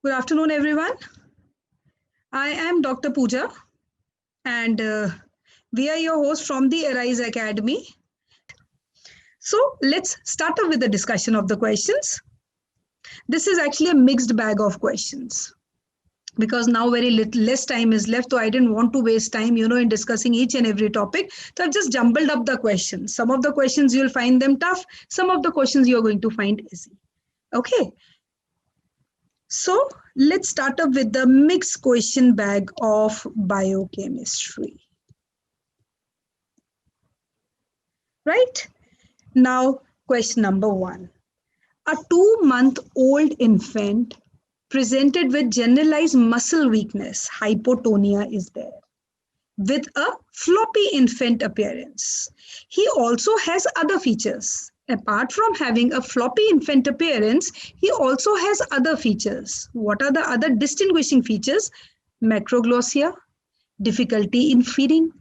Good afternoon, everyone. I am Dr. Pooja, and we are your hosts from the Arise Academy. So let's start up with the discussion of the questions. This is actually a mixed bag of questions because now very little less time is left, so I didn't want to waste time, in discussing each and every topic. So I've just jumbled up the questions. Some of the questions you'll find them tough. Some of the questions you're going to find easy. Okay. So let's start up with the mixed question bag of biochemistry. Right? Now, question number 1. A 2-month-old infant presented with generalized muscle weakness, hypotonia is there, with a floppy infant appearance. He also has other features. Apart from having a floppy infant appearance, he also has other features. What are the other distinguishing features? Macroglossia, difficulty in feeding,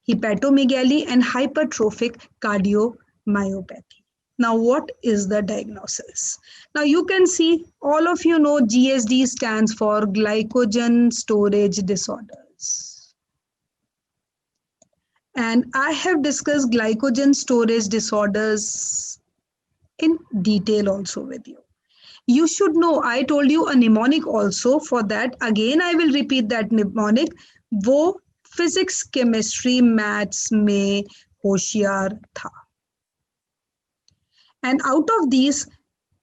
hepatomegaly, and hypertrophic cardiomyopathy. Now, what is the diagnosis? Now, you can see, all of you know GSD stands for glycogen storage disorders. And I have discussed glycogen storage disorders in detail also with you. You should know, I told you a mnemonic also for that. Again, I will repeat that mnemonic. वो physics chemistry maths में होशियार था. And out of these,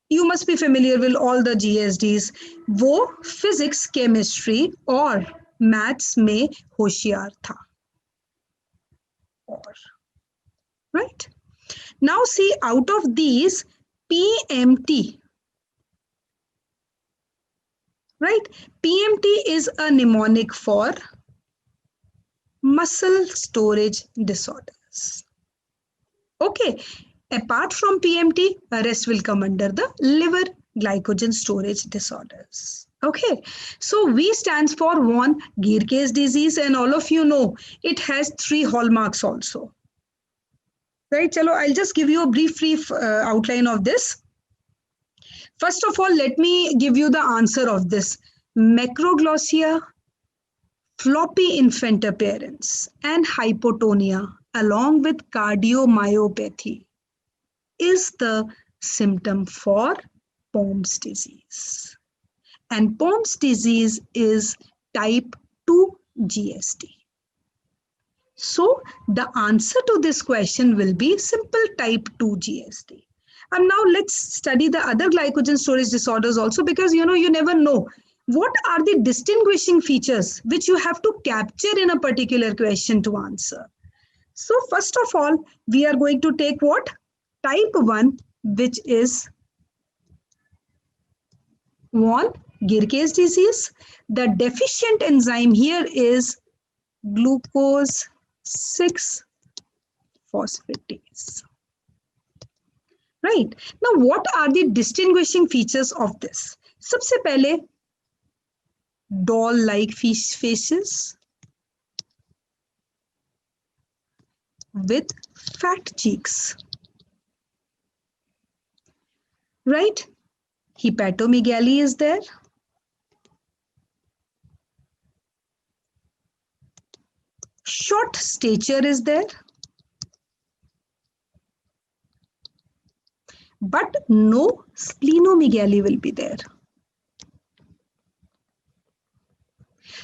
you must be familiar with all the GSDs. वो physics chemistry और maths में होशियार था. Or, right? Now see, out of these, PMT, right? PMT is a mnemonic for muscle storage disorders. Okay, apart from PMT, the rest will come under the liver glycogen storage disorders. Okay, so V stands for von Gierke's disease, and all of you know it has 3 hallmarks also. Right, chalo, I'll just give you a brief outline of this. First of all, let me give you the answer of this. Macroglossia, floppy infant appearance, and hypotonia, along with cardiomyopathy, is the symptom for Pomme's disease. And Pomme's disease is type 2 GSD. So the answer to this question will be simple type 2 GSD. And now let's study the other glycogen storage disorders also, because you never know what are the distinguishing features which you have to capture in a particular question to answer. So first of all, we are going to take what? Type 1, which is von Gierke's disease. The deficient enzyme here is glucose 6-phosphatase. Right. Now, what are the distinguishing features of this? सबसे पहले, doll-like faces with fat cheeks. Right? Hepatomegaly is there. Short stature is there. But no splenomegaly will be there.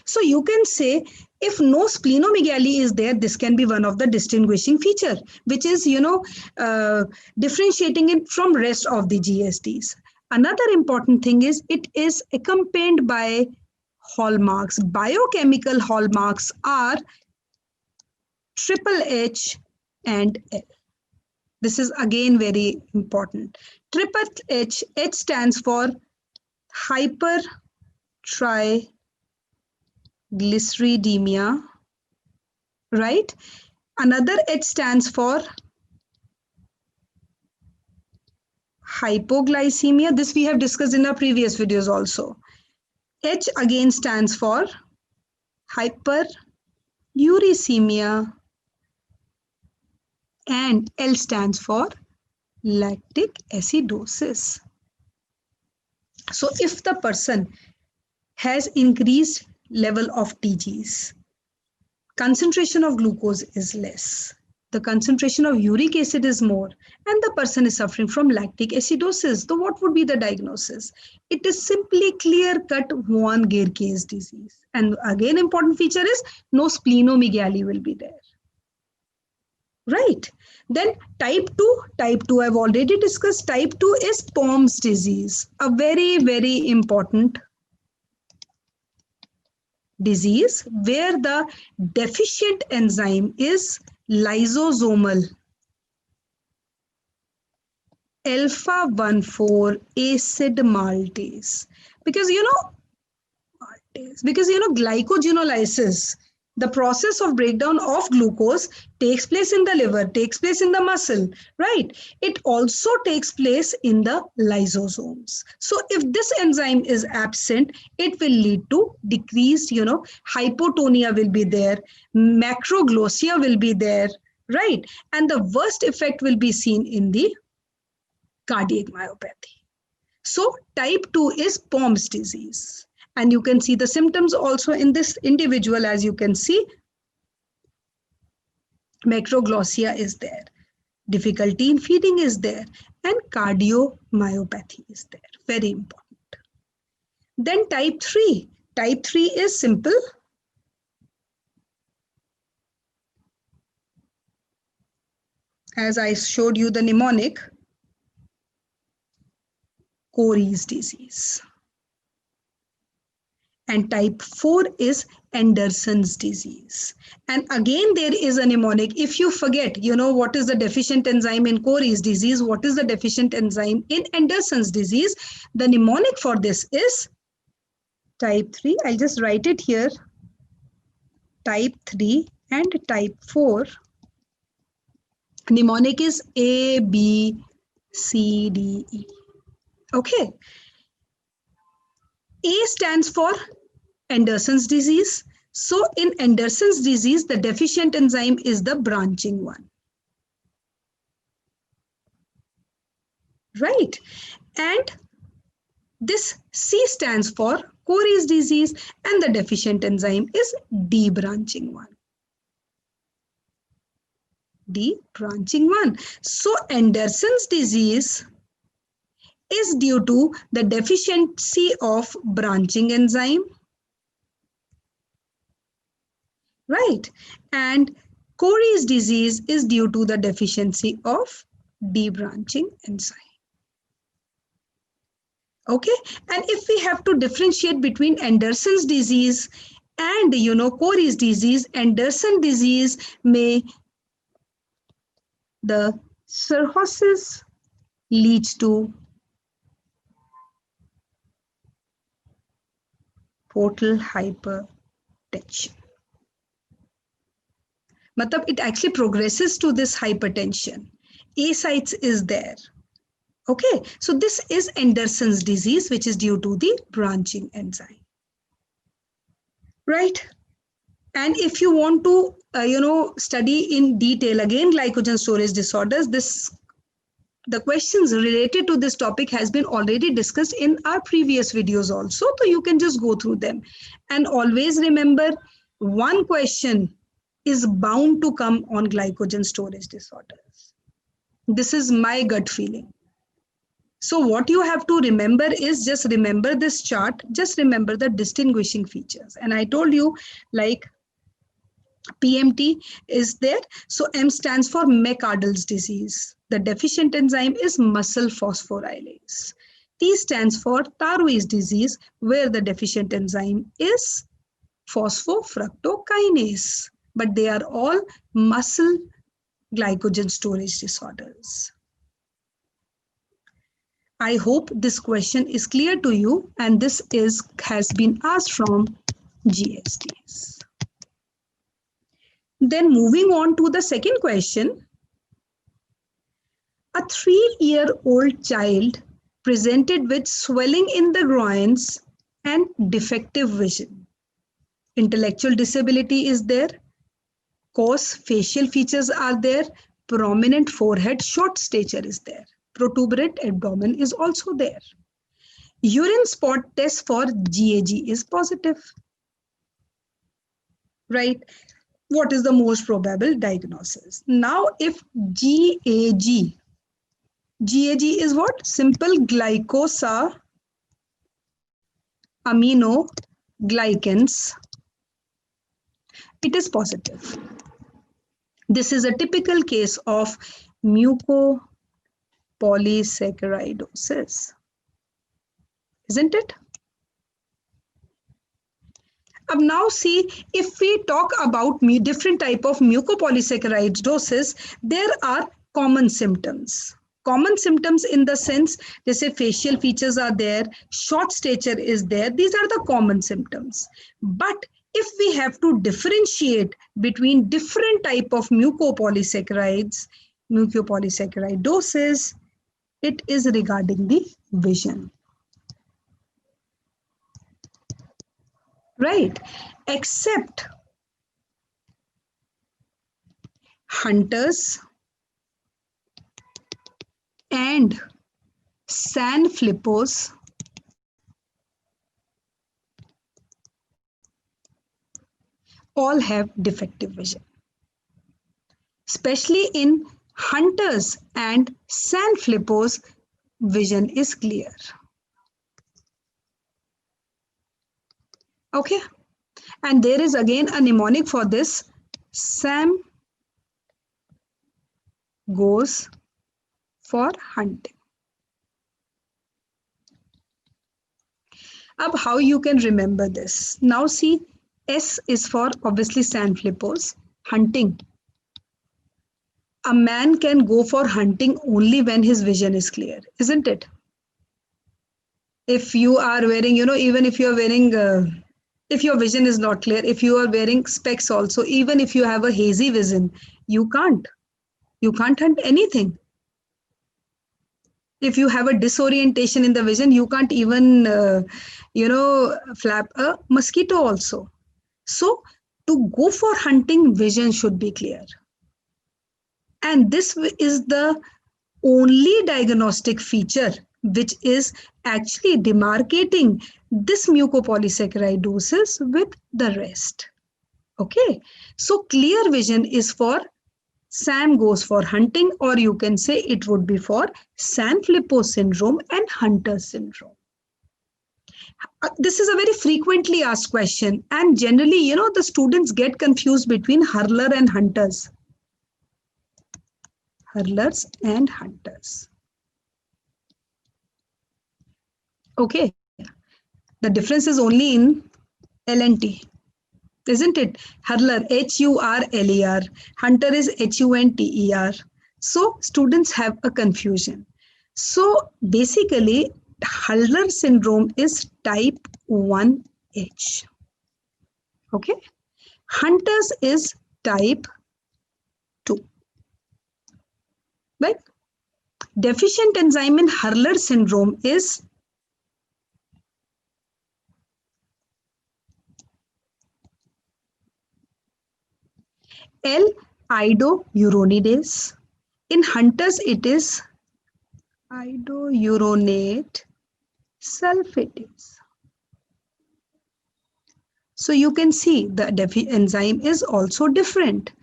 So you can say, if no splenomegaly is there, this can be one of the distinguishing feature, which is, differentiating it from rest of the GSDs. Another important thing is it is accompanied by hallmarks. Biochemical hallmarks are triple H and L. This is again very important. Triple H, H stands for hypertriglyceridemia, right? Another H stands for hypoglycemia. This we have discussed in our previous videos also. H again stands for hyperuricemia, and L stands for lactic acidosis. So if the person has increased level of TGs. Concentration of glucose is less. The concentration of uric acid is more, and the person is suffering from lactic acidosis. So what would be the diagnosis? It is simply clear-cut von Guericke's disease. And again, important feature is no splenomegaly will be there. Right. Then type 2 I've already discussed. Type 2 is POMS disease, a very, very important disease where the deficient enzyme is lysosomal alpha-1,4 acid maltase. Because glycogenolysis, the process of breakdown of glucose takes place in the liver, takes place in the muscle, right? It also takes place in the lysosomes. So if this enzyme is absent, it will lead to decreased, hypotonia will be there, macroglossia will be there, right? And the worst effect will be seen in the cardiac myopathy. So type 2 is POMS disease. And you can see the symptoms also in this individual. As you can see, macroglossia is there, difficulty in feeding is there, and cardiomyopathy is there. Very important. Then type 3. Type 3 is simple. As I showed you the mnemonic, Cory's disease. And type 4 is Anderson's disease. And again, there is a mnemonic. If you forget, what is the deficient enzyme in Cory's disease, what is the deficient enzyme in Anderson's disease, the mnemonic for this is type 3. I'll just write it here. Type 3 and type 4. Mnemonic is A, B, C, D, E. Okay. A stands for Anderson's disease. So in Anderson's disease, the deficient enzyme is the branching one. Right. And this C stands for Cory's disease, and the deficient enzyme is debranching one. Debranching one. So Anderson's disease is due to the deficiency of branching enzyme, right? And Cory's disease is due to the deficiency of debranching enzyme. Okay, and if we have to differentiate between Anderson's disease and Cory's disease, Anderson disease may the cirrhosis leads to portal hypertension. Matlab, it actually progresses to this hypertension. Ascites is there. Okay, so this is Anderson's disease, which is due to the branching enzyme. Right? And if you want to, study in detail, again, glycogen storage disorders, the questions related to this topic has been already discussed in our previous videos also. So you can just go through them. And always remember, one question is bound to come on glycogen storage disorders. This is my gut feeling. So what you have to remember is just remember this chart, just remember the distinguishing features. And I told you, like, PMT is there. So M stands for McArdle's disease. The deficient enzyme is muscle phosphorylase. T stands for Tharoi's disease, where the deficient enzyme is phosphofructokinase. But they are all muscle glycogen storage disorders. I hope this question is clear to you, and this has been asked from GSTs. Then moving on to the second question. A 3-year-old child presented with swelling in the groins and defective vision. Intellectual disability is there. Coarse facial features are there. Prominent forehead, short stature is there. Protuberant abdomen is also there. Urine spot test for GAG is positive, right? What is the most probable diagnosis? Now, if GAG is what? Simple glycosaminoglycans, it is positive. This is a typical case of mucopolysaccharidosis, isn't it? Now see, if we talk about different type of mucopolysaccharidosis, there are common symptoms. Common symptoms in the sense, they say facial features are there, short stature is there. These are the common symptoms. But if we have to differentiate between different type of mucopolysaccharidosis, it is regarding the vision. Right, except Hunter's and Sanfilippo's all have defective vision. Especially in Hunter's and Sanfilippo's, vision is clear. Okay, and there is again a mnemonic for this. Sam goes for hunting. Now, how you can remember this? Now see, S is for obviously Sanfilippo's, hunting. A man can go for hunting only when his vision is clear, isn't it? If you are wearing, even if you are wearing, if your vision is not clear, if you are wearing specs also, even if you have a hazy vision, you can't hunt anything. If you have a disorientation in the vision, you can't even, flap a mosquito also. So to go for hunting, vision should be clear. And this is the only diagnostic feature which is actually demarcating this mucopolysaccharidosis with the rest. Okay, so clear vision is for Sam goes for hunting, or you can say it would be for Sanfilippo syndrome and Hunter syndrome. This is a very frequently asked question, and generally, the students get confused between Hurler and Hunters. Hurlers and Hunters. Okay, the difference is only in LNT, isn't it? Hurler, Hurler. Hunter is Hunter. So students have a confusion. So basically, Hurler syndrome is type 1H. Okay. Hunter's is type 2. Right? Deficient enzyme in Hurler syndrome is L-iodouronidase. In Hunter's, it is iodouronate sulfatase. So you can see the enzyme is also different.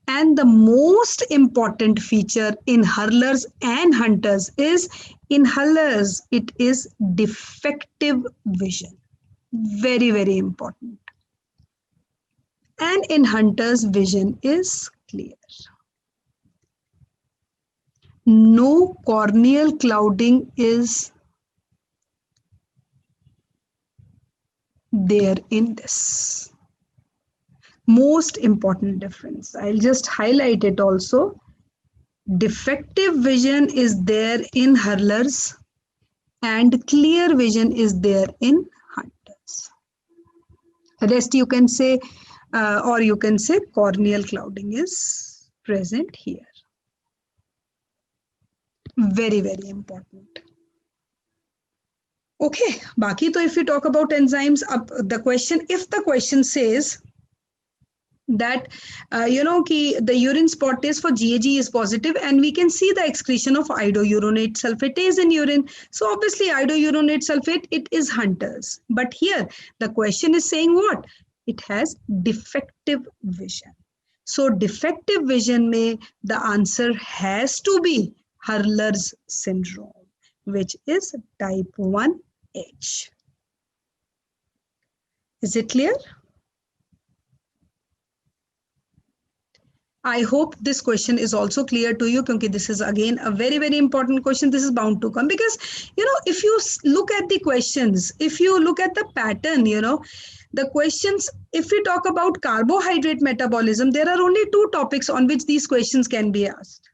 And the most important feature in Hurlers and Hunters is, in Hurlers, it is defective vision. Very, very important. And in Hunter's, vision is clear. No corneal clouding is there in this. Most important difference. I'll just highlight it also. Defective vision is there in Hurlers and clear vision is there in Hunters. Rest you can say, or you can say corneal clouding is present here. Very, very important. Okay, Baki, so if we talk about enzymes, the question, if the question says, that the urine spot test for GAG is positive, and we can see the excretion of iodouronate sulfatase in urine. So obviously iodouronate sulfate, it is Hunter's. But here the question is saying what? It has defective vision. So defective vision may the answer has to be Hurler's syndrome, which is type 1H. Is it clear? I hope this question is also clear to you, because this is again a very, very important question. This is bound to come because, if you look at the questions, if you look at the pattern, the questions, if we talk about carbohydrate metabolism, there are only two topics on which these questions can be asked.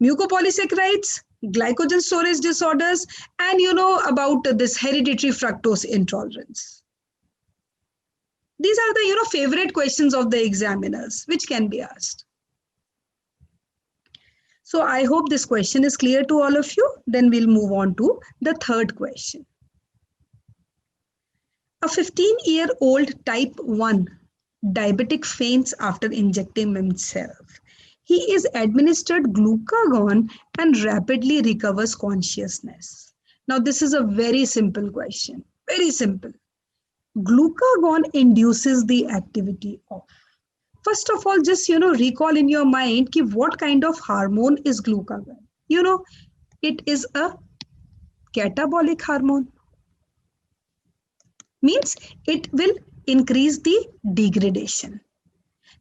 Mucopolysaccharides, glycogen storage disorders, and about this hereditary fructose intolerance. These are the favorite questions of the examiners which can be asked. So I hope this question is clear to all of you. Then we'll move on to the third question. A 15-year-old type 1 diabetic faints after injecting himself. He is administered glucagon and rapidly recovers consciousness. Now this is a very simple question. Very simple. Glucagon induces the activity of. First of all, just recall in your mind ki what kind of hormone is glucagon. It is a catabolic hormone. Means it will increase the degradation.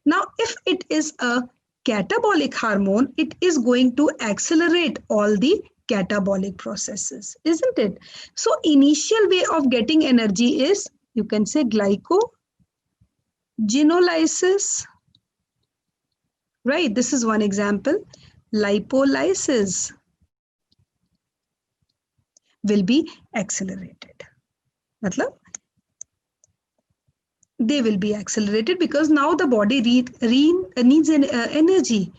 Now, if it is a catabolic hormone, it is going to accelerate all the catabolic processes, isn't it? So initial way of getting energy is, you can say, glycogenolysis, right? This is one example. Lipolysis will be accelerated. Matlab, they will be accelerated because now the body needs energy,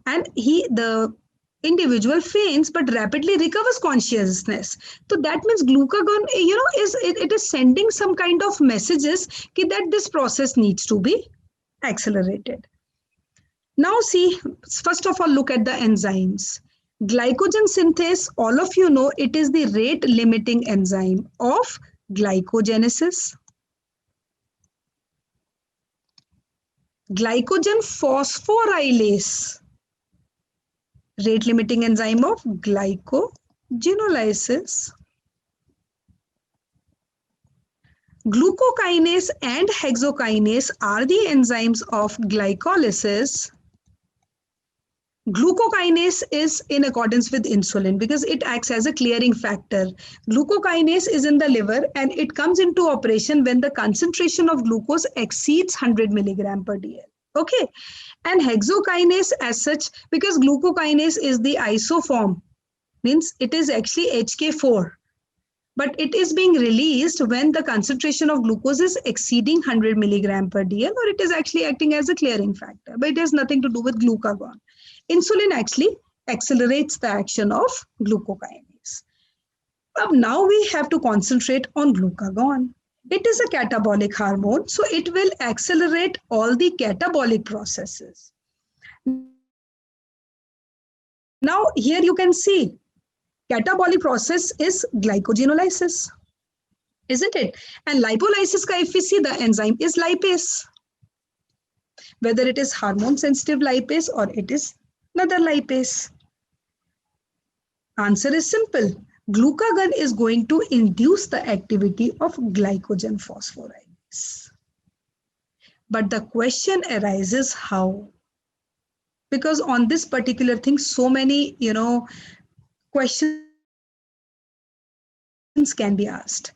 and the individual faints but rapidly recovers consciousness. So that means glucagon, it is sending some kind of messages that this process needs to be accelerated. Now see, first of all, look at the enzymes. Glycogen synthase, all of you know, it is the rate limiting enzyme of glycogenesis. Glycogen phosphorylase, rate limiting enzyme of glycogenolysis. Glucokinase and hexokinase are the enzymes of glycolysis. Glucokinase is in accordance with insulin because it acts as a clearing factor. Glucokinase is in the liver and it comes into operation when the concentration of glucose exceeds 100 milligram per dl. Okay. And hexokinase as such, because glucokinase is the isoform, means it is actually HK4. But it is being released when the concentration of glucose is exceeding 100 milligram per dl, or it is actually acting as a clearing factor. But it has nothing to do with glucagon. Insulin actually accelerates the action of glucokinase. Now we have to concentrate on glucagon. It is a catabolic hormone, so it will accelerate all the catabolic processes. Now here you can see catabolic process is glycogenolysis, isn't it? And lipolysis, if we see, the enzyme is lipase. Whether it is hormone sensitive lipase or it is another lipase. Answer is simple. Glucagon is going to induce the activity of glycogen phosphorylase. But the question arises how? Because on this particular thing, so many, questions can be asked.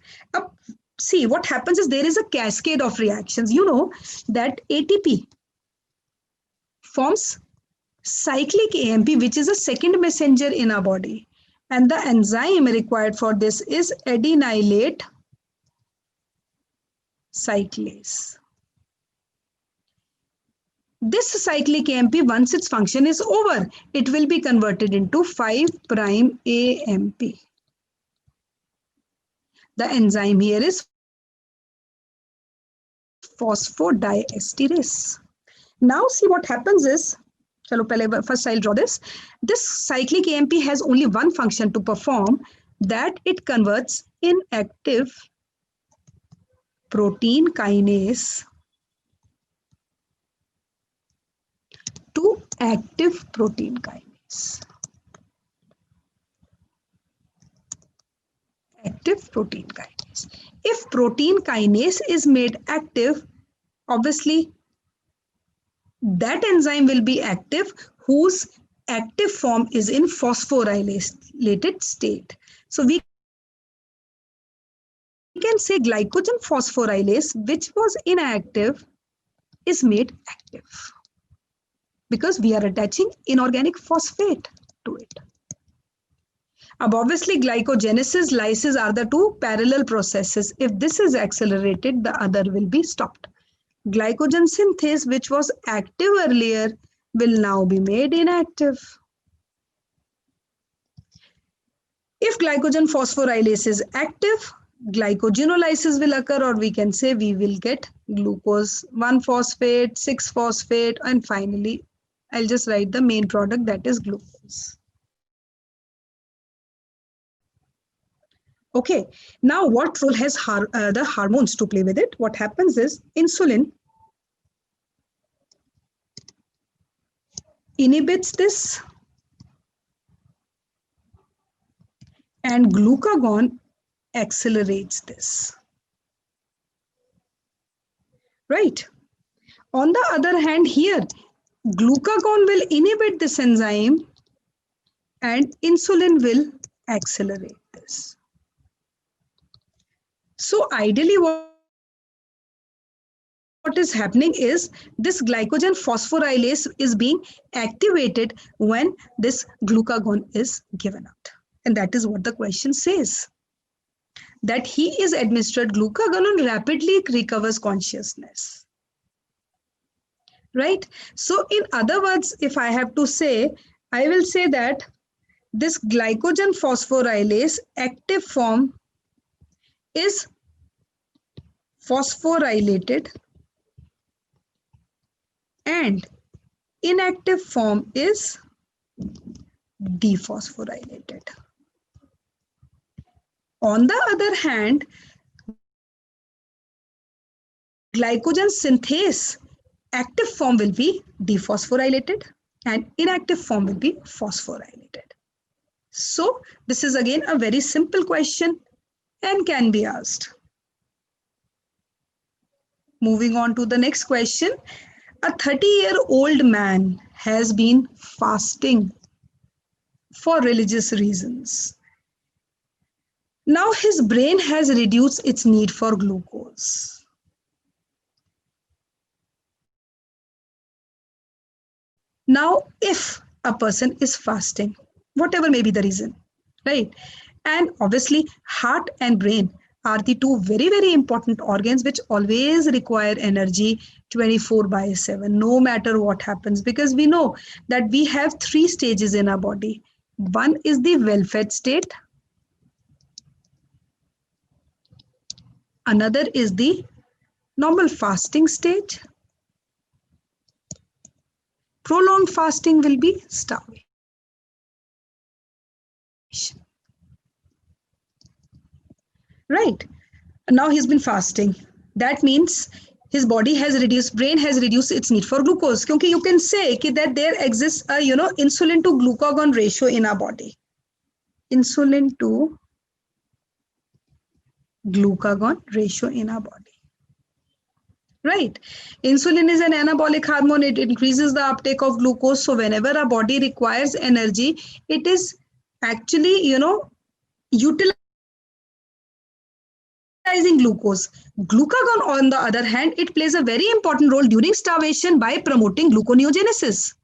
See, what happens is there is a cascade of reactions. You know that ATP forms cyclic AMP, which is a second messenger in our body. And the enzyme required for this is adenylate cyclase. This cyclic AMP, once its function is over, it will be converted into 5' AMP. The enzyme here is phosphodiesterase. Now see what happens is, first I'll draw this. This cyclic AMP has only one function to perform, that it converts inactive protein kinase to active protein kinase. Active protein kinase. If protein kinase is made active, obviously that enzyme will be active whose active form is in phosphorylated state. So we can say glycogen phosphorylase, which was inactive, is made active because we are attaching inorganic phosphate to it. Obviously, glycogenesis, lysis are the two parallel processes. If this is accelerated, the other will be stopped. Glycogen synthase, which was active earlier, will now be made inactive. If glycogen phosphorylase is active, glycogenolysis will occur, or we can say we will get glucose 1-phosphate, 6-phosphate, and finally, I'll just write the main product, that is glucose. Okay, now what role has the hormones to play with it? What happens is insulin inhibits this and glucagon accelerates this. Right? On the other hand, here, glucagon will inhibit this enzyme and insulin will accelerate this. So ideally, what is happening is this glycogen phosphorylase is being activated when this glucagon is given out. And that is what the question says. That he is administered glucagon and rapidly recovers consciousness. Right? So in other words, if I have to say, I will say that this glycogen phosphorylase active form is phosphorylated and inactive form is dephosphorylated. On the other hand, glycogen synthase active form will be dephosphorylated and inactive form will be phosphorylated. So this is again a very simple question and can be asked. Moving on to the next question. A 30-year-old man has been fasting for religious reasons. Now his brain has reduced its need for glucose. Now, if a person is fasting, whatever may be the reason, right? And obviously, heart and brain are the two very, very important organs which always require energy 24/7, no matter what happens, because we know that we have 3 stages in our body. One is the well-fed state. Another is the normal fasting stage. Prolonged fasting will be starvation. Right. Now he's been fasting. That means his body has reduced, brain has reduced its need for glucose. Because you can say that there exists a insulin to glucagon ratio in our body. Insulin to glucagon ratio in our body. Right. Insulin is an anabolic hormone. It increases the uptake of glucose. So whenever our body requires energy, it is actually, utilizing glucose. Glucagon, on the other hand, it plays a very important role during starvation by promoting gluconeogenesis.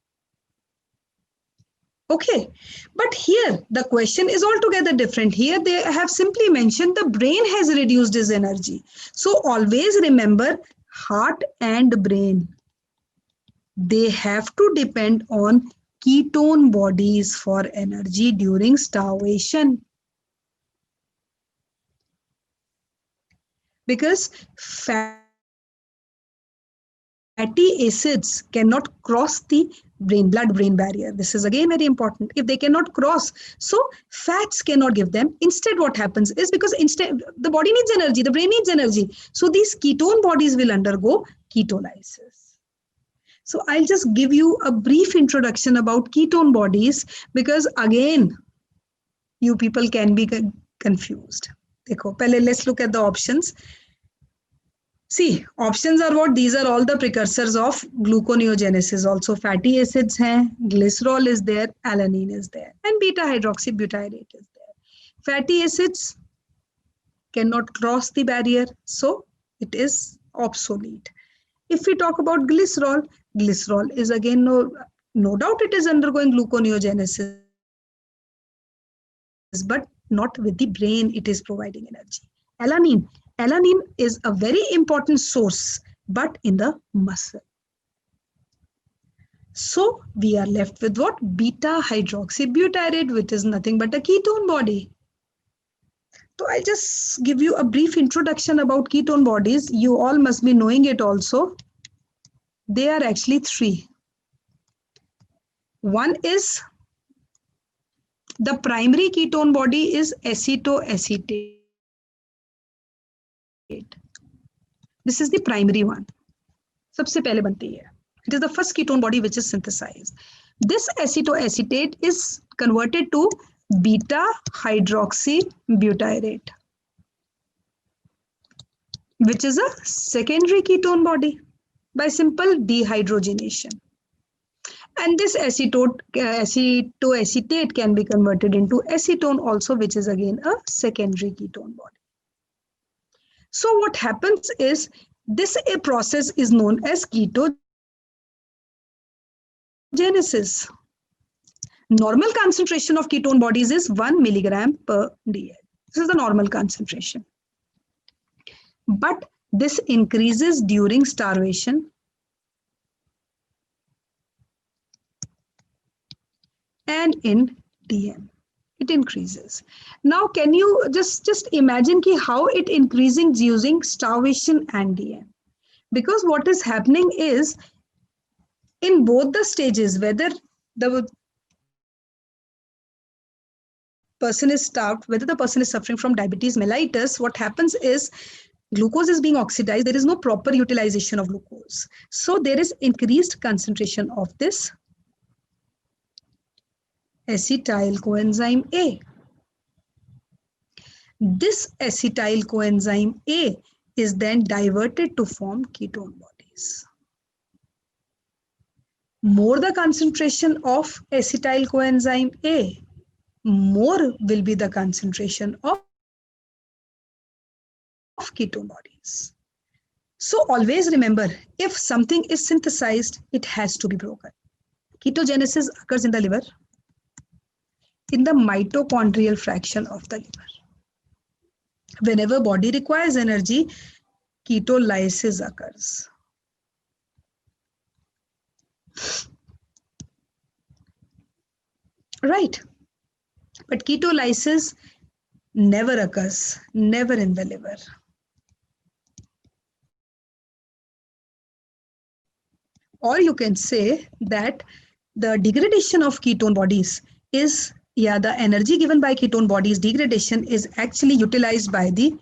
Okay, but here the question is altogether different. Here they have simply mentioned the brain has reduced its energy. So always remember, heart and brain, they have to depend on ketone bodies for energy during starvation. Because fat fatty acids cannot cross the blood-brain barrier. This is again very important. If they cannot cross, so fats cannot give them. Instead, what happens is, because instead the body needs energy, the brain needs energy. So these ketone bodies will undergo ketolysis. So I'll just give you a brief introduction about ketone bodies, because again, you people can be confused. Let's look at the options. See, options are what? These are all the precursors of gluconeogenesis. Also, fatty acids हैं, glycerol is there, alanine is there, and beta hydroxybutyrate is there. Fatty acids cannot cross the barrier, so it is obsolete. If we talk about glycerol, glycerol is again no doubt it is undergoing gluconeogenesis, but not with the brain. It is providing energy. Alanine is a very important source, but in the muscle. So we are left with what? Beta hydroxybutyrate, which is nothing but a ketone body. So I'll just give you a brief introduction about ketone bodies. You all must be knowing it also. They are actually three. One is the primary ketone body is acetoacetate. This is the primary one. सबसे पहले बनती है. It is the first ketone body which is synthesized. This acetoacetate is converted to beta hydroxybutyrate, which is a secondary ketone body by simple dehydrogenation. And this acetoacetate can be converted into acetone also, which is again a secondary ketone body. So what happens is, this process is known as ketogenesis. Normal concentration of ketone bodies is 1 milligram per dl. This is the normal concentration. But this increases during starvation and in DM. It increases. Now, can you just imagine how it increasing using starvation and DM? Because what is happening is, in both the stages, whether the person is starved, whether the person is suffering from diabetes mellitus, what happens is glucose is being oxidized. There is no proper utilization of glucose. So there is increased concentration of this acetyl coenzyme A. This acetyl coenzyme A is then diverted to form ketone bodies. More the concentration of acetyl coenzyme A, more will be the concentration of ketone bodies. So always remember, if something is synthesized, it has to be broken. Ketogenesis occurs in the liver, in the mitochondrial fraction of the liver. Whenever body requires energy, ketolysis occurs. Right. But ketolysis never occurs, never in the liver. Or you can say that the degradation of ketone bodies is, the energy given by ketone bodies degradation is actually utilized by the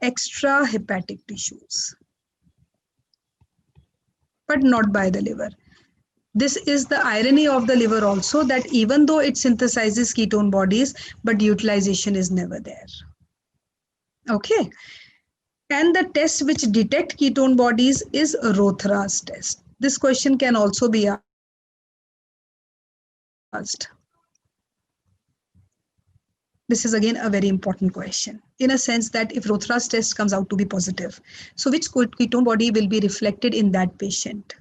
extrahepatic tissues, but not by the liver. This is the irony of the liver also, that even though it synthesizes ketone bodies, but utilization is never there. Okay. And the test which detect ketone bodies is Rothera's test. This question can also be asked. This is again a very important question, in a sense that if Rothera's test comes out to be positive, so which ketone body will be reflected in that patient?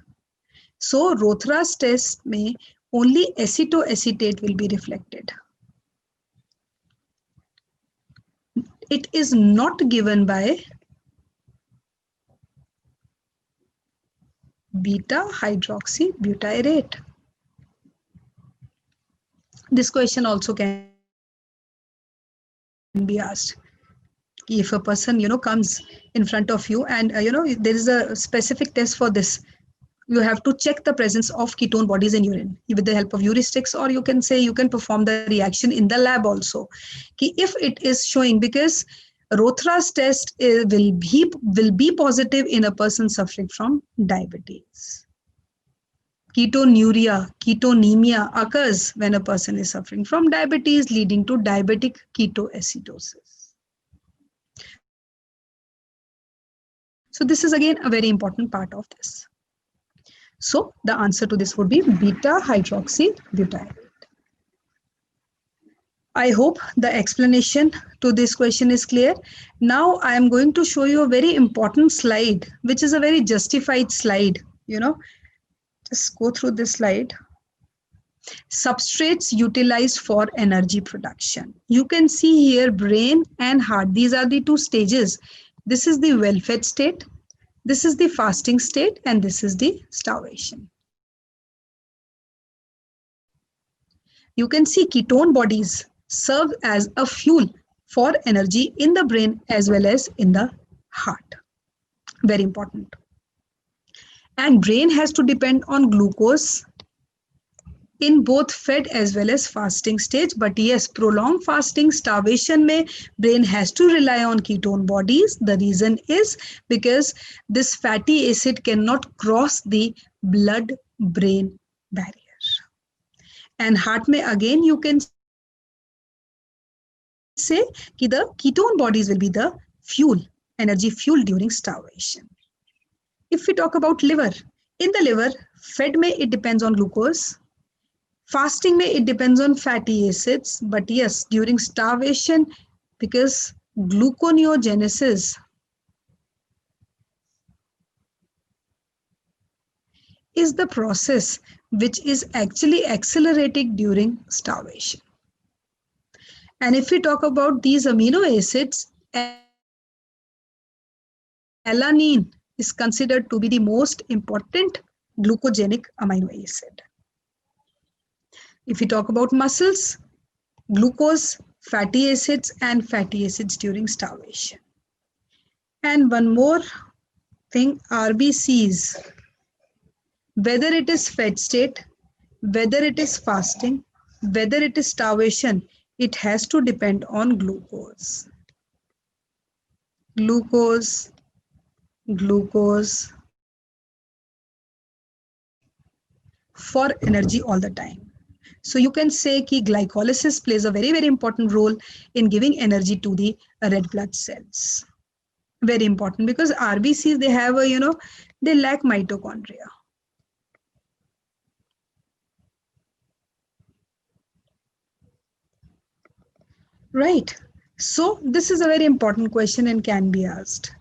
So Rothera's test may only acetoacetate will be reflected. It is not given by beta hydroxybutyrate. This question also can be asked. If a person, comes in front of you and, there is a specific test for this. You have to check the presence of ketone bodies in urine with the help of heuristics, or you can say you can perform the reaction in the lab also. If it is showing, because Rothra's test will be positive in a person suffering from diabetes. Ketonuria, ketonemia occurs when a person is suffering from diabetes, leading to diabetic ketoacidosis. So this is again a very important part of this. So the answer to this would be beta hydroxybutyrate. I hope the explanation to this question is clear. Now I am going to show you a very important slide, which is a very justified slide. Just go through this slide. Substrates utilized for energy production. You can see here brain and heart. These are the two stages. This is the well-fed state. This is the fasting state, and this is the starvation. You can see ketone bodies serve as a fuel for energy in the brain as well as in the heart. Very important. And brain has to depend on glucose in both fed as well as fasting stage. But yes, prolonged fasting, starvation mein brain has to rely on ketone bodies. The reason is because this fatty acid cannot cross the blood-brain barrier. And heart mein again you can say that the ketone bodies will be the fuel, energy fuel during starvation. If we talk about liver, in the liver, fed mein it depends on glucose. Fasting mein it depends on fatty acids. But yes, during starvation, because gluconeogenesis is the process which is actually accelerating during starvation. And if we talk about these amino acids, alanine is considered to be the most important glucogenic amino acid. If we talk about muscles, glucose, fatty acids, and fatty acids during starvation. And one more thing, RBCs, whether it is fed state, whether it is fasting, whether it is starvation, it has to depend on glucose. Glucose, glucose for energy all the time. So you can say that glycolysis plays a very, very important role in giving energy to the red blood cells. Very important, because RBCs, they have they lack mitochondria. Right. So this is a very important question and can be asked.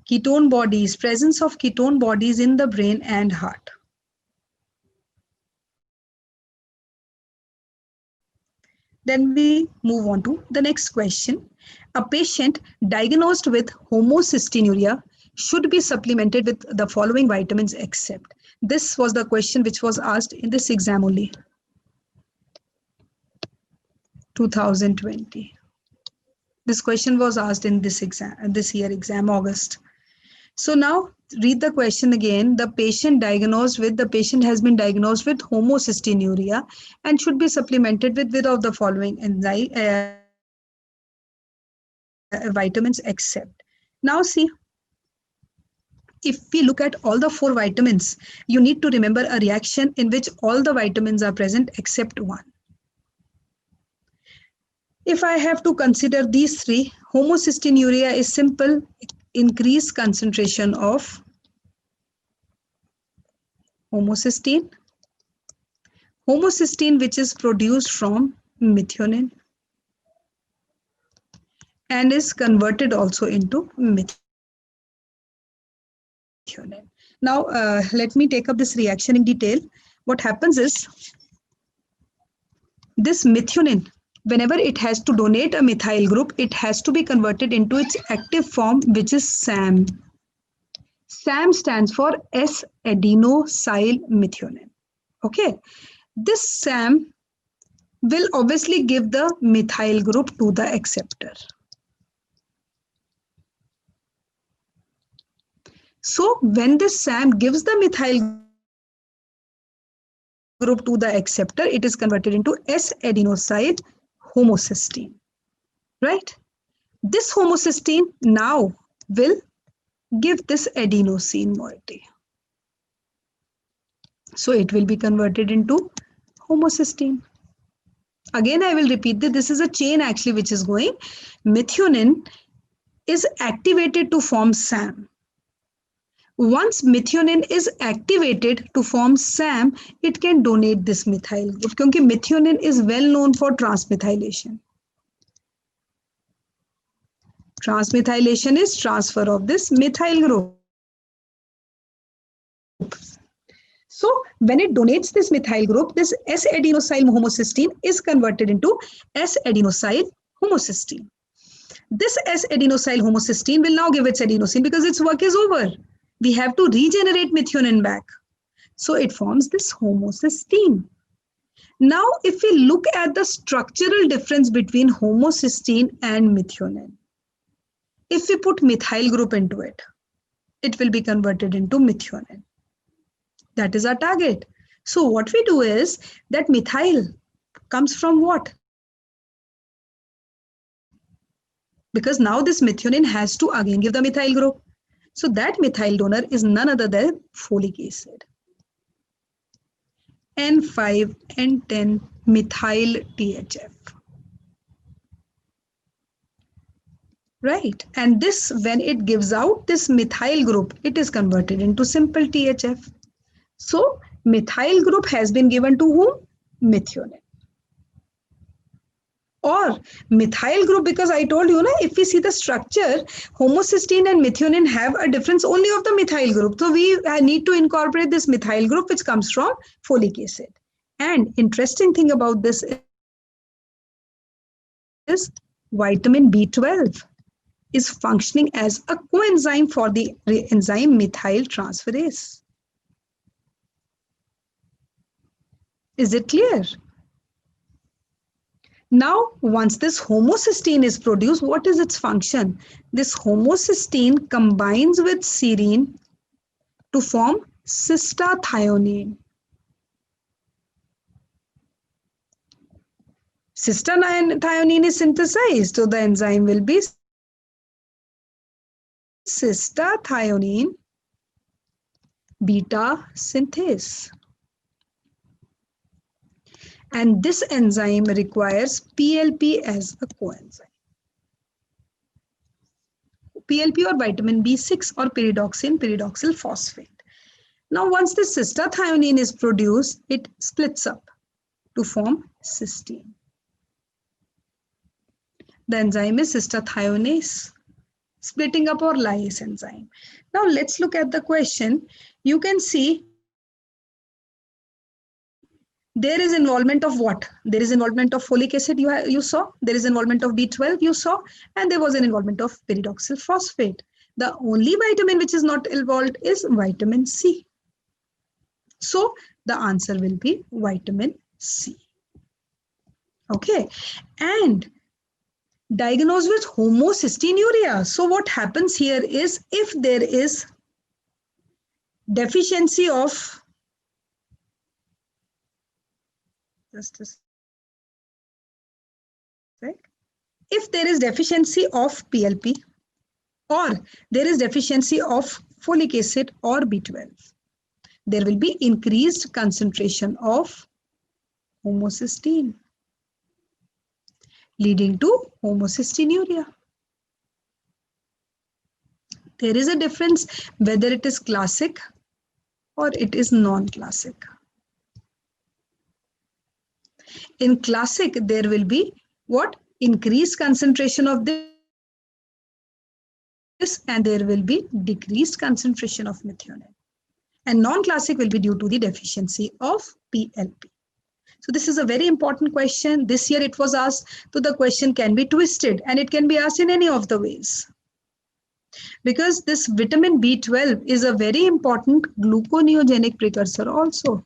Ketone bodies, presence of ketone bodies in the brain and heart. Then we move on to the next question. A patient diagnosed with homocystinuria should be supplemented with the following vitamins except. This was the question which was asked in this exam only. 2020. This question was asked in this exam, this year exam, August. So now read the question again. The patient has been diagnosed with homocystinuria and should be supplemented with of the following vitamins except. Now see, if we look at all the 4 vitamins, you need to remember a reaction in which all the vitamins are present except one. If I have to consider these 3, homocystinuria is simple, increased concentration of homocysteine, which is produced from methionine and is converted also into methionine. Now, let me take up this reaction in detail. What happens is, this methionine, whenever it has to donate a methyl group, it has to be converted into its active form, which is SAM. SAM stands for S-adenosylmethionine. Okay, this SAM will obviously give the methyl group to the acceptor. So when this SAM gives the methyl group to the acceptor, it is converted into S-adenoside homocysteine, right? This homocysteine now will give this adenosine moiety. So it will be converted into homocysteine. Again, I will repeat that this is a chain actually which is going. Methionine is activated to form SAM. Once methionine is activated to form SAM, it can donate this methyl group because methionine is well known for transmethylation. Transmethylation is transfer of this methyl group. So when it donates this methyl group, this S-adenosyl homocysteine is converted into S-adenosyl homocysteine. This S-adenosyl homocysteine will now give its adenosine because its work is over. We have to regenerate methionine back. So it forms this homocysteine. Now, if we look at the structural difference between homocysteine and methionine, if we put methyl group into it, it will be converted into methionine. That is our target. So what we do is that methyl comes from what? Because now this methionine has to again give the methyl group. So that methyl donor is none other than folic acid. N5 and 10 methyl THF. Right. And this, when it gives out this methyl group, it is converted into simple THF. So methyl group has been given to whom? Methionine. Or methyl group, because I told you, if we see the structure, homocysteine and methionine have a difference only of the methyl group. So we need to incorporate this methyl group which comes from folic acid. And interesting thing about this is vitamin B12 is functioning as a coenzyme for the enzyme methyl transferase. Is it clear? Now, once this homocysteine is produced, what is its function? This homocysteine combines with serine to form cystathionine. Cystathionine is synthesized, so the enzyme will be cystathionine beta synthase. And this enzyme requires PLP as a coenzyme. PLP or vitamin B6 or pyridoxal phosphate. Now, once this cystathionine is produced, it splits up to form cysteine. The enzyme is cystathionase, splitting up or lyase enzyme. Now, let's look at the question. You can see there is involvement of what? There is involvement of folic acid you saw, there is involvement of B12 you saw, and there was an involvement of pyridoxal phosphate. The only vitamin which is not involved is vitamin C. So the answer will be vitamin C. Okay, and diagnosed with homocystinuria. So what happens here is if there is deficiency of just a sec. If there is deficiency of PLP or there is deficiency of folic acid or B12, there will be increased concentration of homocysteine, leading to homocystinuria. There is a difference whether it is classic or it is non-classic. In classic, there will be what? Increased concentration of this, and there will be decreased concentration of methionine. And non-classic will be due to the deficiency of PLP. So this is a very important question. This year it was asked, so the question can be twisted and it can be asked in any of the ways. Because this vitamin B12 is a very important gluconeogenic precursor also.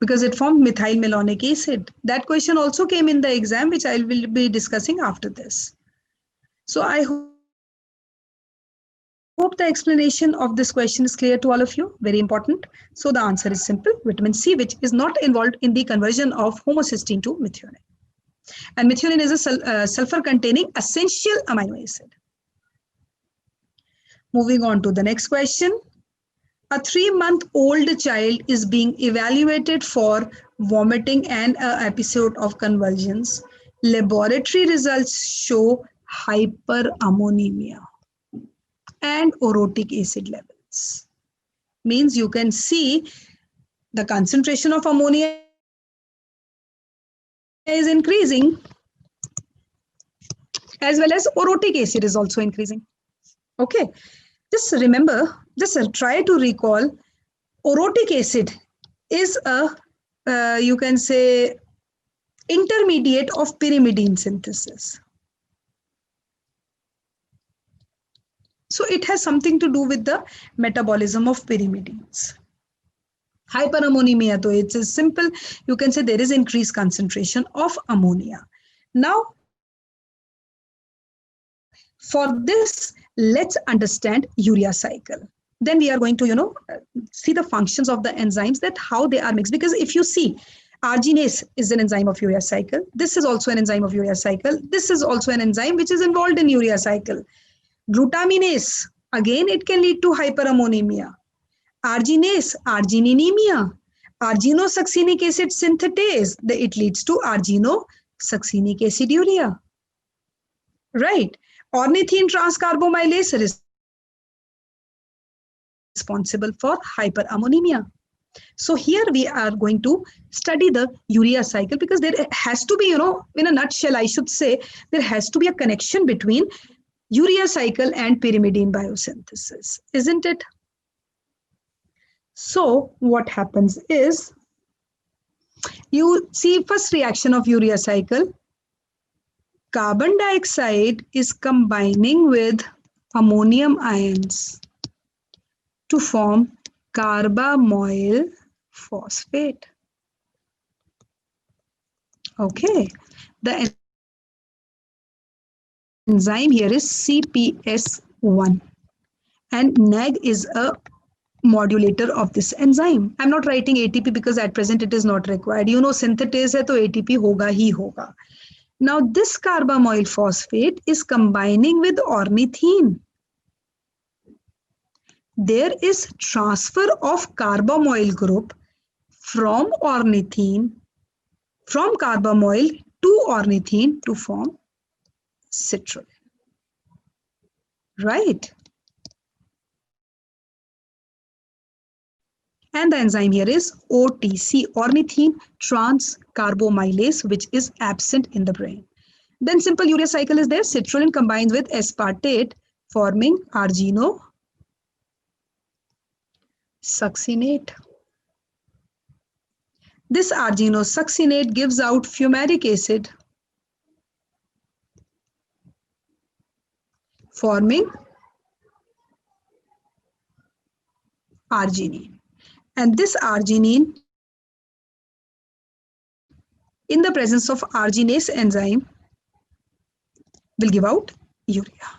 Because it formed methylmalonic acid. That question also came in the exam, which I will be discussing after this. So I hope hope the explanation of this question is clear to all of you. Very important. So the answer is simple. Vitamin C, which is not involved in the conversion of homocysteine to methionine. And methionine is a sulfur-containing essential amino acid. Moving on to the next question. A 3-month-old child is being evaluated for vomiting and an episode of convulsions. Laboratory results show hyperammonemia and orotic acid levels. Means you can see the concentration of ammonia is increasing, as well as orotic acid is also increasing. Okay, just remember, just try to recall, orotic acid is a, you can say, intermediate of pyrimidine synthesis. So it has something to do with the metabolism of pyrimidines. Hyperammonemia, though it is simple, you can say there is increased concentration of ammonia. Now, for this, let's understand urea cycle. Then we are going to, see the functions of the enzymes, that how they are mixed. Because if you see, arginase is an enzyme of urea cycle. This is also an enzyme of urea cycle. This is also an enzyme which is involved in urea cycle. Glutaminase, again, it can lead to hyperammonemia. Arginase, argininemia. Arginosuccinic acid synthetase, it leads to arginosuccinic aciduria. Right. Ornithine transcarbamylase is responsible for hyperammonemia. So here we are going to study the urea cycle, because there has to be, in a nutshell, I should say, there has to be a connection between urea cycle and pyrimidine biosynthesis, isn't it? So what happens is, you see first reaction of urea cycle, carbon dioxide is combining with ammonium ions to form carbamoyl phosphate. Okay, the enzyme here is CPS1, and NAG is a modulator of this enzyme. I'm not writing ATP because at present it is not required. Synthetase hai, to ATP hoga hi hoga. Now this carbamoyl phosphate is combining with ornithine. There is transfer of carbamoyl group from ornithine, from carbamoyl to ornithine to form citrulline. Right? And the enzyme here is OTC, ornithine transcarbamylase, which is absent in the brain. Then simple urea cycle is there. Citrulline combines with aspartate, forming arginosuccinate. This arginosuccinate gives out fumaric acid, forming arginine. And this arginine, in the presence of arginase enzyme, will give out urea.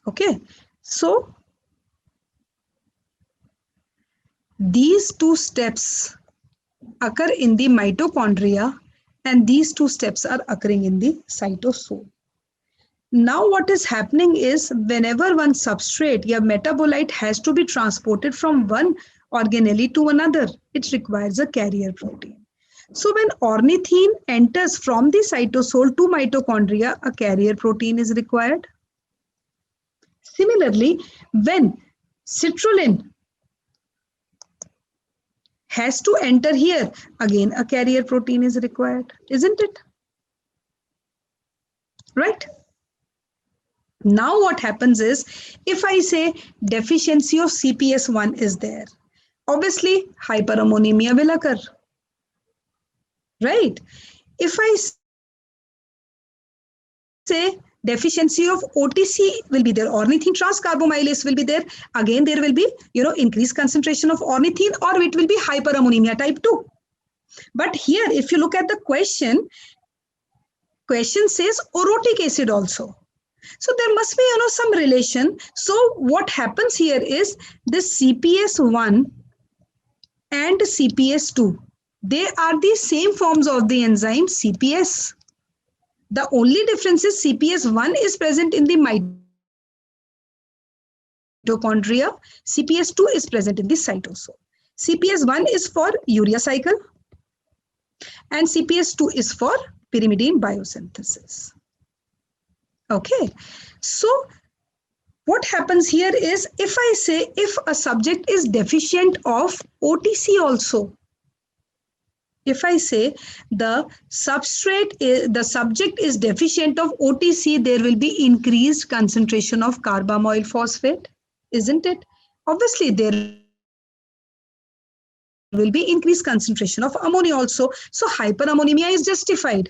Okay, so these two steps occur in the mitochondria, and these two steps are occurring in the cytosol. Now what is happening is, whenever one substrate, your metabolite, has to be transported from one organelle to another, it requires a carrier protein. So when ornithine enters from the cytosol to mitochondria, a carrier protein is required. Similarly, when citrulline has to enter here, again a carrier protein is required, isn't it? Right? Now what happens is, if I say deficiency of CPS1 is there, obviously hyperammonemia will occur. Right? If I say deficiency of OTC will be there, ornithine transcarbamylase will be there, again there will be increased concentration of ornithine, or it will be hyperammonemia type 2. But here if you look at the question says orotic acid also. So there must be, some relation. So what happens here is this CPS1 and CPS2, they are the same forms of the enzyme CPS. The only difference is CPS1 is present in the mitochondria, CPS2 is present in the cytosol. CPS1 is for urea cycle and CPS2 is for pyrimidine biosynthesis. Okay, so what happens here is, if I say if a subject is deficient of OTC also, if I say the subject is deficient of OTC, there will be increased concentration of carbamoyl phosphate, isn't it? Obviously, there will be increased concentration of ammonia also. So hyperammonemia is justified.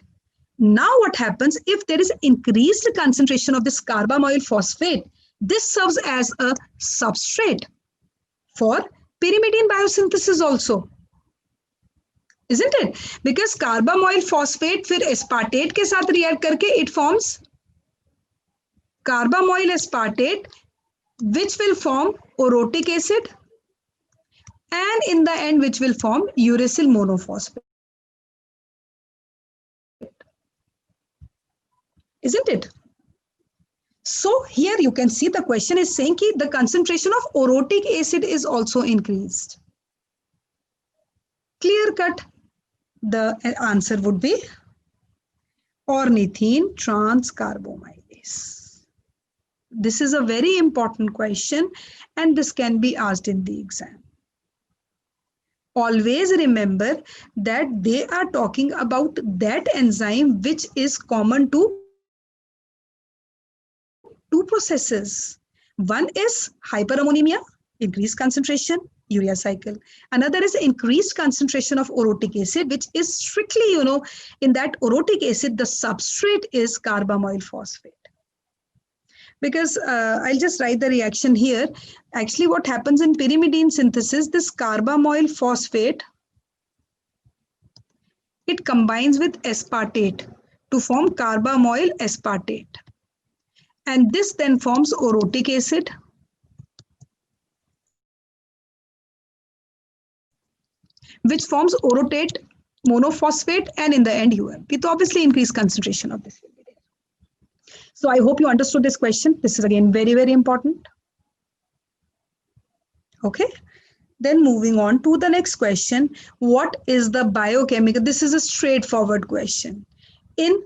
Now what happens if there is increased concentration of this carbamoyl phosphate? This serves as a substrate for pyrimidine biosynthesis also. Isn't it? Because carbamoyl phosphate फिर aspartate के साथ react करके it forms carbamoyl aspartate, which will form orotic acid, and in the end which will form uracil monophosphate. Isn't it? So here you can see the question is saying that the concentration of orotic acid is also increased. Clear cut. The answer would be ornithine transcarbamylase. This is a very important question and this can be asked in the exam. Always remember that they are talking about that enzyme which is common to two processes. One is hyperammonemia, increased concentration, urea cycle. Another is increased concentration of orotic acid, which is strictly, in that orotic acid, the substrate is carbamoyl phosphate. Because I'll just write the reaction here. Actually, what happens in pyrimidine synthesis, this carbamoyl phosphate, it combines with aspartate to form carbamoyl aspartate. And this then forms orotic acid. Which forms orotate monophosphate and in the end UMP. So obviously increased concentration of this will be there. So I hope you understood this question. This is again very, very important. Okay. Then moving on to the next question. What is the biochemical? This is a straightforward question. In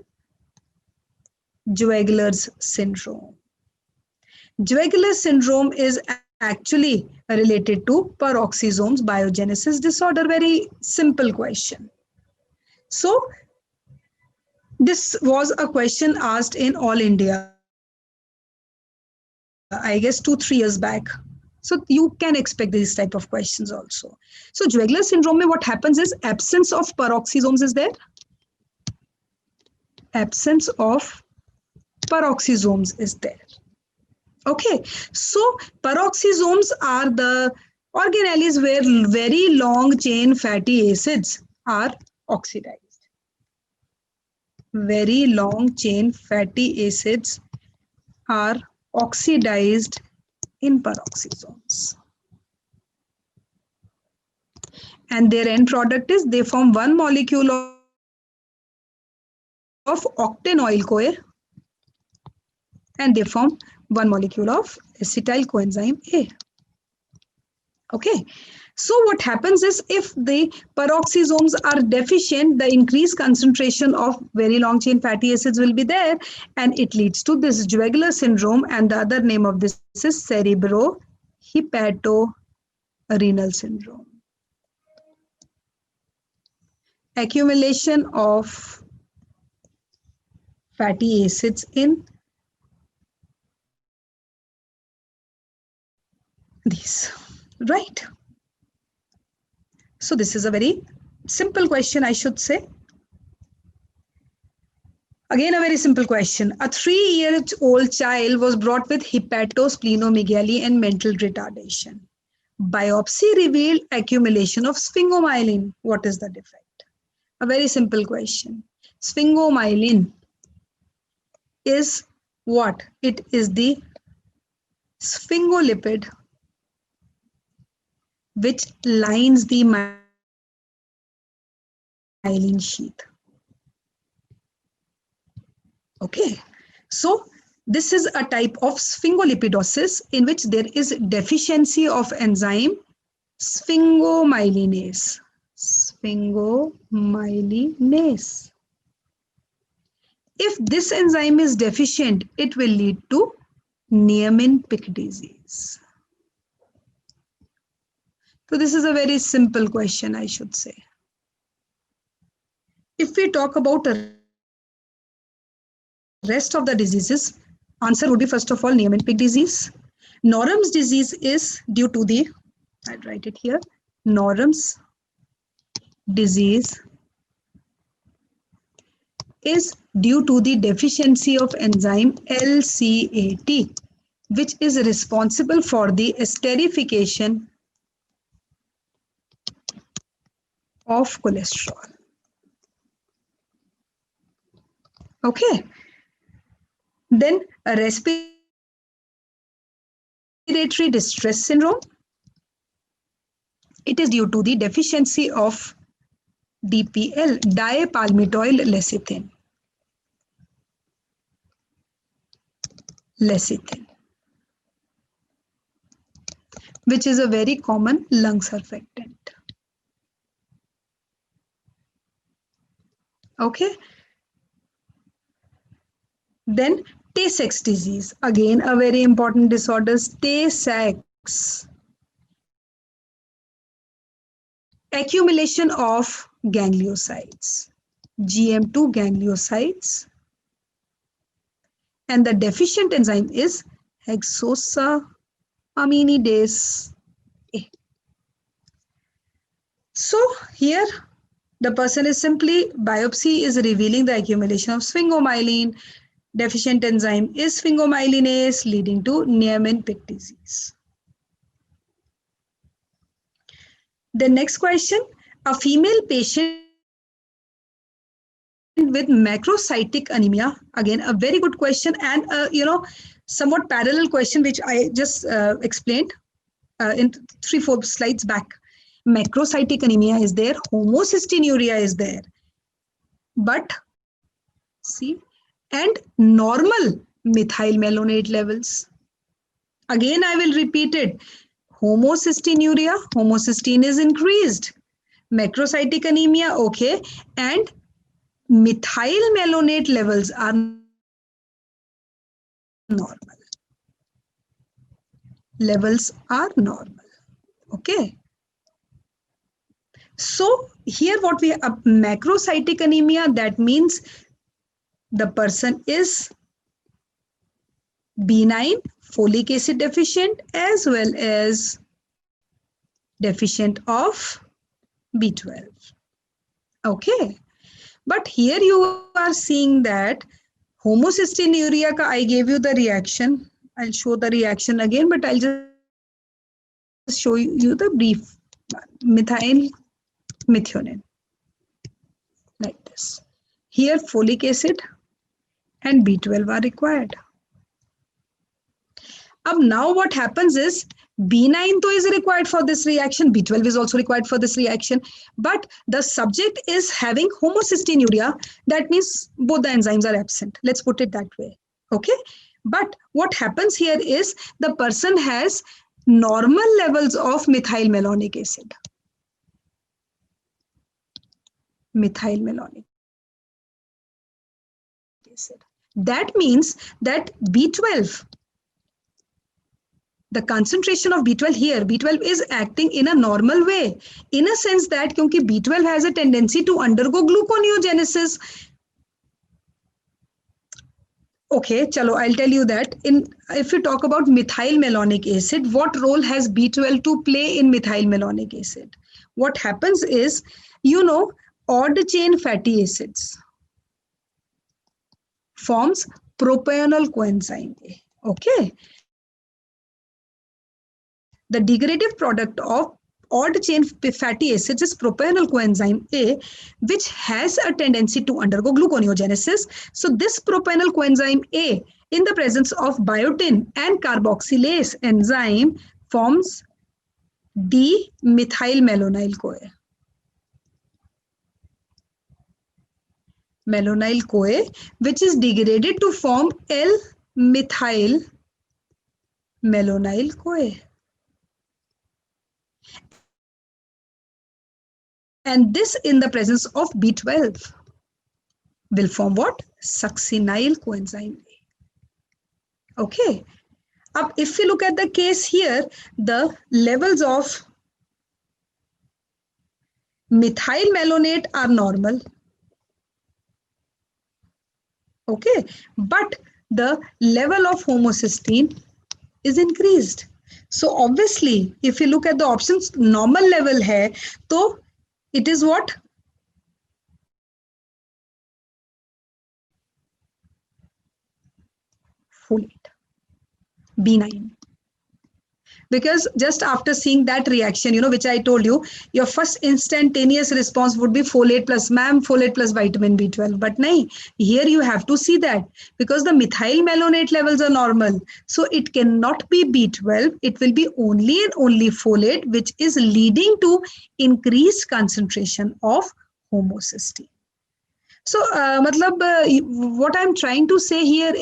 Wegener's syndrome. Wegener syndrome is actually related to peroxisomes biogenesis disorder. Very simple question. So this was a question asked in All India, I guess 2-3 years back. So you can expect these type of questions also. So Wegener syndrome, what happens is absence of peroxisomes is there. Absence of peroxisomes is there. Okay, so peroxisomes are the organelles where very long chain fatty acids are oxidized. Very long chain fatty acids are oxidized in peroxisomes. And their end product is they form one molecule of octanoyl-CoA and they form one molecule of acetyl coenzyme A. Okay, so what happens is if the peroxisomes are deficient, the increased concentration of very long chain fatty acids will be there and it leads to this Wegener syndrome, and the other name of this is cerebrohepatorenal syndrome. Accumulation of fatty acids in these, right? So this is a very simple question, I should say. Again, a very simple question. A 3-year-old child was brought with hepatosplenomegaly and mental retardation. Biopsy revealed accumulation of sphingomyelin. What is the defect? A very simple question. Sphingomyelin is what? It is the sphingolipid which lines the myelin sheath. Okay, so this is a type of sphingolipidosis in which there is deficiency of enzyme sphingomyelinase. Sphingomyelinase. If this enzyme is deficient, it will lead to Niemann-Pick disease. So this is a very simple question, I should say. If we talk about the rest of the diseases, answer would be first of all Niemann-Pick disease. Norham's disease is due to the, I'll write it here, Norham's disease is due to the deficiency of enzyme LCAT, which is responsible for the esterification of cholesterol. Okay. Then a respiratory distress syndrome. It is due to the deficiency of DPL, dipalmitoyl lecithin. Which is a very common lung surfactant. Okay. Then Tay-Sachs disease, again a very important disorder. Tay-Sachs, accumulation of gangliosides, GM2 gangliosides, and the deficient enzyme is hexosaminidase A. So here the person is simply, biopsy is revealing the accumulation of sphingomyelin. Deficient enzyme is sphingomyelinase, leading to Niemann-Pick disease. The next question, a female patient with macrocytic anemia, again a very good question, and somewhat parallel question which I just explained in 3-4 slides back. Macrocytic anemia is there, homocystinuria is there, but see, and normal methylmalonate levels. Again, I will repeat it. Homocystinuria, homocysteine is increased. Macrocytic anemia, okay. And methylmalonate levels are normal. Levels are normal. Okay. So here what we have, macrocytic anemia, that means the person is B9 folic acid deficient as well as deficient of B12. Okay. But here you are seeing that homocystinuria ka I gave you the reaction. I'll show the reaction again, but I'll just show you the brief. Methylmethionine. Like this. Here folic acid and B12 are required. Now what happens is B9 is required for this reaction, B12 is also required for this reaction, but the subject is having homocystinuria. That means both the enzymes are absent. Let's put it that way. Okay. But what happens here is the person has normal levels of methylmalonic acid. Methylmalonic acid. That means that B12, the concentration of B12 here, B12 is acting in a normal way, in a sense that because B12 has a tendency to undergo gluconeogenesis. Okay, chalo, I'll tell you that. If you talk about methylmalonic acid, what role has B12 to play in methylmalonic acid? What happens is, odd chain fatty acids forms propionyl coenzyme A. Okay. The degradative product of odd chain fatty acids is propionyl coenzyme A, which has a tendency to undergo gluconeogenesis. So this propionyl coenzyme A in the presence of biotin and carboxylase enzyme forms D-methylmalonyl-CoA. Malonyl-CoA, which is degraded to form L-methyl-malonyl-CoA. And this in the presence of B12 will form what? Succinyl coenzyme A. Okay. If we look at the case here, the levels of methylmalonate are normal. Okay. But the level of homocysteine is increased. So obviously, if you look at the options, normal level hai, so it is what? Folate, B9. Because just after seeing that reaction, which I told you, your first instantaneous response would be folate plus folate plus vitamin B12. But nahi, here you have to see that because the methylmalonate levels are normal. So it cannot be B12. It will be only and only folate, which is leading to increased concentration of homocysteine. So, what I'm trying to say here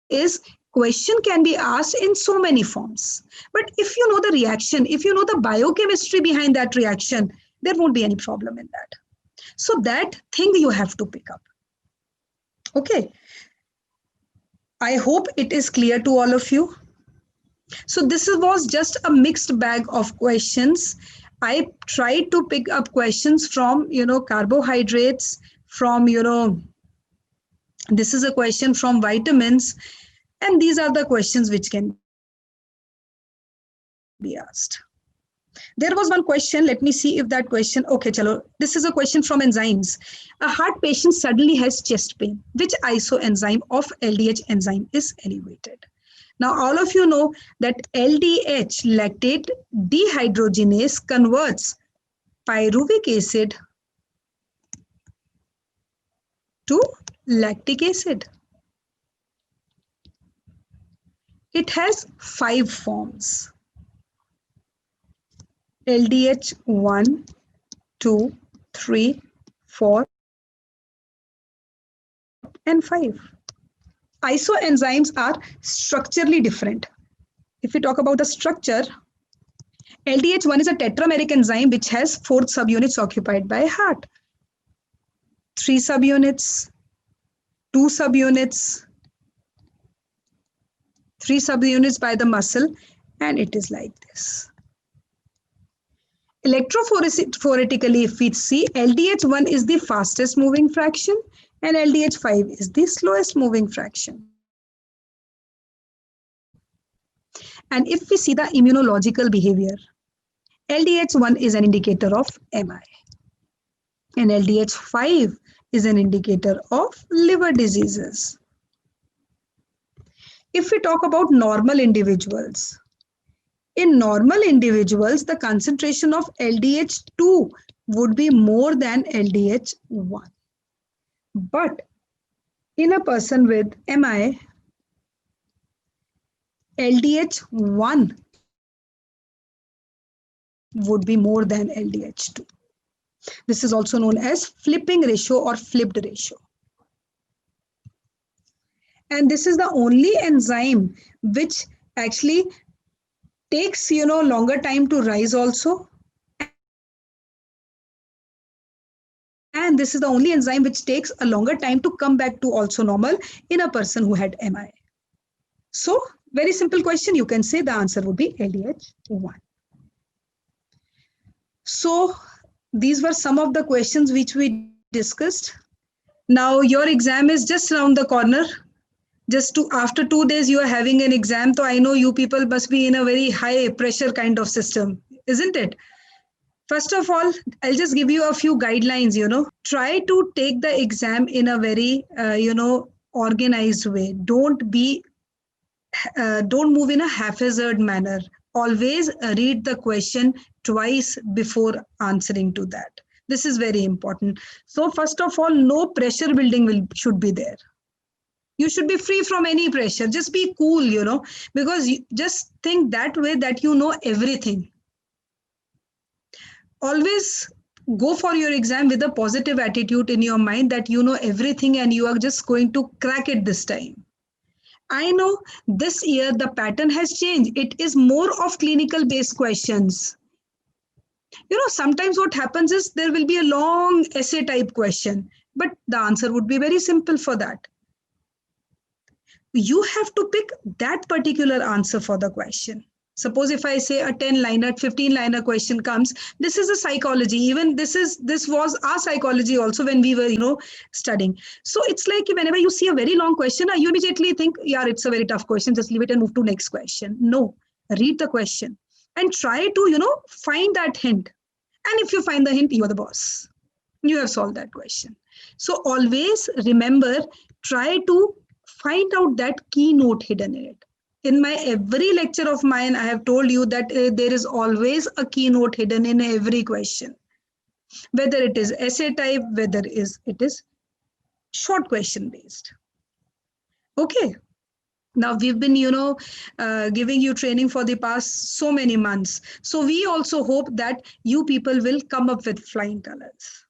is question can be asked in so many forms. But if you know the reaction, if you know the biochemistry behind that reaction, there won't be any problem in that. So that thing you have to pick up. Okay. I hope it is clear to all of you. So this was just a mixed bag of questions. I tried to pick up questions from, carbohydrates, from, this is a question from vitamins. And these are the questions which can be asked. There was one question. Let me see if that question. Okay, chalo. This is a question from enzymes. A heart patient suddenly has chest pain. Which isoenzyme of LDH enzyme is elevated? Now, all of you know that LDH, lactate dehydrogenase, converts pyruvic acid to lactic acid. It has 5 forms. LDH 1, 2, 3, 4, and 5. Isoenzymes are structurally different. If we talk about the structure, LDH1 is a tetrameric enzyme which has 4 subunits occupied by heart. 3 subunits, 2 subunits, 3 subunits by the muscle, and it is like this. Electrophoretically, if we see, LDH1 is the fastest moving fraction and LDH5 is the slowest moving fraction. And if we see the immunological behavior, LDH1 is an indicator of MI and LDH5 is an indicator of liver diseases. If we talk about normal individuals, in normal individuals, the concentration of LDH2 would be more than LDH1. But in a person with MI, LDH1 would be more than LDH2. This is also known as flipping ratio or flipped ratio. And this is the only enzyme which actually takes, longer time to rise also. And this is the only enzyme which takes a longer time to come back to also normal in a person who had MI. So, very simple question. You can say the answer would be LDH1. So, these were some of the questions which we discussed. Now, your exam is just around the corner. After 2 days, you are having an exam. So I know you people must be in a very high pressure kind of system, isn't it? First of all, I'll just give you a few guidelines, Try to take the exam in a very, organized way. Don't move in a haphazard manner. Always read the question twice before answering to that. This is very important. So first of all, no pressure building should be there. You should be free from any pressure. Just be cool, you know, because you just think that way, that you know everything. Always go for your exam with a positive attitude in your mind that you know everything and you are just going to crack it this time. I know this year the pattern has changed. It is more of clinical based questions. You know, sometimes what happens is there will be a long essay type question, but the answer would be very simple for that. You have to pick that particular answer for the question. Suppose if I say a 10-liner, 15-liner question comes, this is a psychology. Even this was our psychology also when we were, you know, studying. So it's like whenever you see a very long question, you immediately think, yeah, it's a very tough question. Just leave it and move to next question. No, read the question and try to, you know, find that hint. And if you find the hint, you are the boss. You have solved that question. So always remember, try to find out that keynote hidden in it. In my every lecture of mine, I have told you that there is always a keynote hidden in every question. Whether it is essay type, whether it is short question based. Okay. Now we've been, you know, giving you training for the past so many months. So we also hope that you people will come up with flying colors.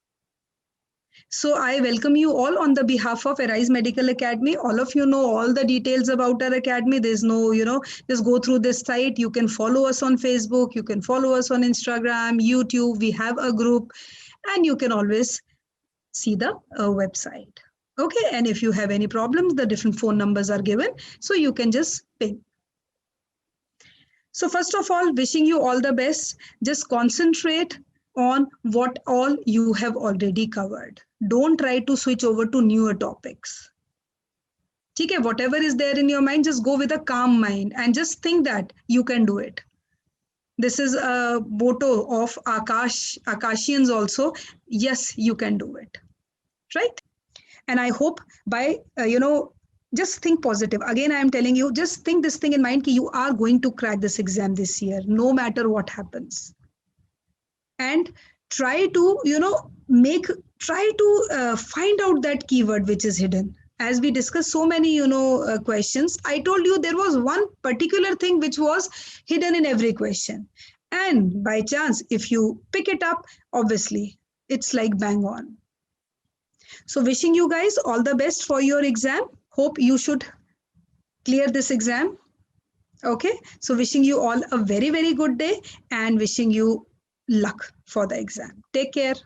So I welcome you all on the behalf of Arise Medical Academy. All of you know all the details about our academy. There's no, you know, just go through this site. You can follow us on Facebook. You can follow us on Instagram, YouTube. We have a group and you can always see the website. Okay. And if you have any problems, the different phone numbers are given. So you can just ping. So first of all, wishing you all the best. Just concentrate on what all you have already covered. Don't try to switch over to newer topics. Okay, whatever is there in your mind, just go with a calm mind and just think that you can do it. This is a motto of Akashians also. Yes, you can do it. Right? And I hope by, just think positive. Again, I am telling you, just think this thing in mind that you are going to crack this exam this year, no matter what happens. And try to, find out that keyword which is hidden. As we discussed so many, questions, I told you there was one particular thing which was hidden in every question. And by chance, if you pick it up, obviously, it's like bang on. So wishing you guys all the best for your exam. Hope you should clear this exam. Okay. So wishing you all a very, very good day and wishing you luck for the exam. Take care.